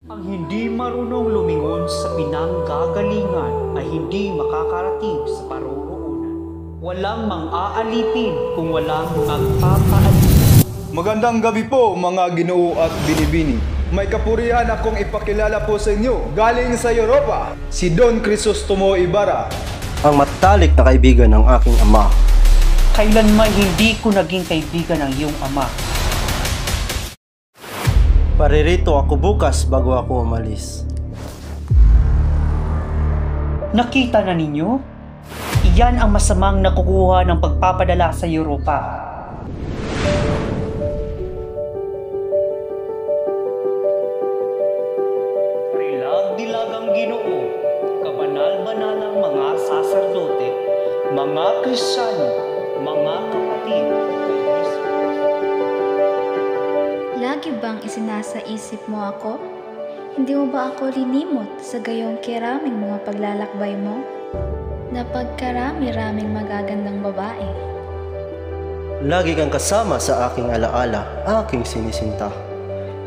Ang hindi marunong lumingon sa pinanggagalingan ay hindi makakarating sa paroroonan. Walang mang-aalipin kung walang magpapaalipin. Magandang gabi po mga Ginoo at Binibini. May kapurihan akong ipakilala po sa inyo galing sa Europa, si Don Crisostomo Ibarra, ang matalik na kaibigan ng aking ama. Kailanman hindi ko naging kaibigan ng iyong ama. Paririto ako bukas bago ako umalis. Nakita na ninyo? Iyan ang masamang nakukuha ng pagpapadala sa Europa. Dilagang Ginoo, kabanal-banalang mga saserdote, mga Kristiyano, mga kapatid. Lagi bang isinasaisip mo ako? Hindi mo ba ako linimot sa gayong kiraming mga paglalakbay mo? Na pagkarami-raming magagandang babae. Lagi kang kasama sa aking alaala, aking sinisinta.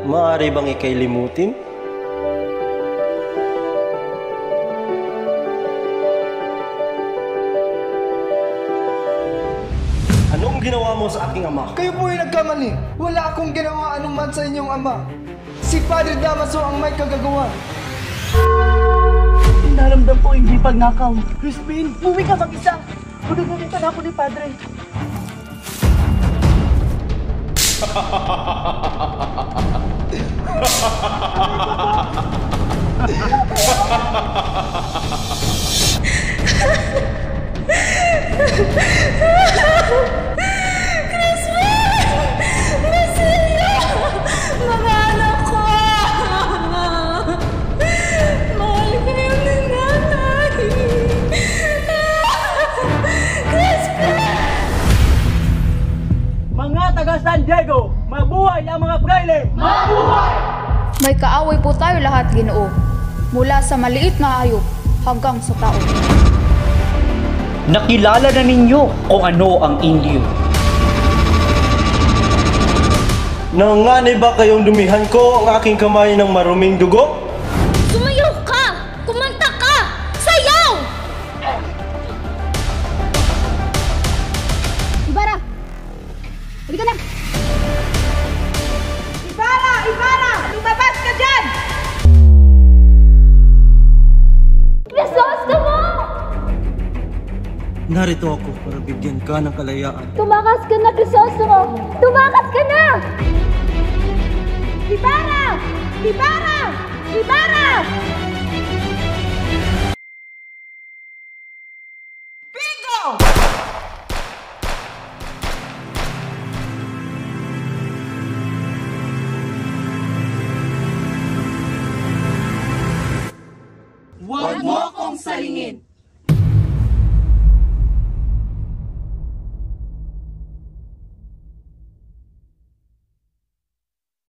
Maaari bang ikay limutin? Anong ginawa mo sa aking ama? Kayo po yung nagkamali. Wala akong ginawa anuman sa inyong ama. Si Padre Damaso ang may kagagawa. Inaramdam ko hindi pagnakaw. Crispin, buwi ka mag-isa. Pununulitan ako ni Padre. San Diego, mabuhay ang mga praile! Mabuhay! May kaaway po tayo lahat, Ginoo. Mula sa maliit na hayop hanggang sa tao. Nakilala na ninyo kung ano ang Indio. Nanganganay ba kayong dumihan ko ang aking kamay ng maruming dugo? Sumayaw ka! Kumanta ka! Sayaw! Ibarra! Halika na! Ibarra! Ibarra! Lumabas ka dyan! Crisostomo! Narito ako para bigyan ka ng kalayaan. Tumakas ka na, Crisostomo! Tumakas ka na! Ibarra! Ibarra! Ibarra! Bingo! Huwag mo akong salingin!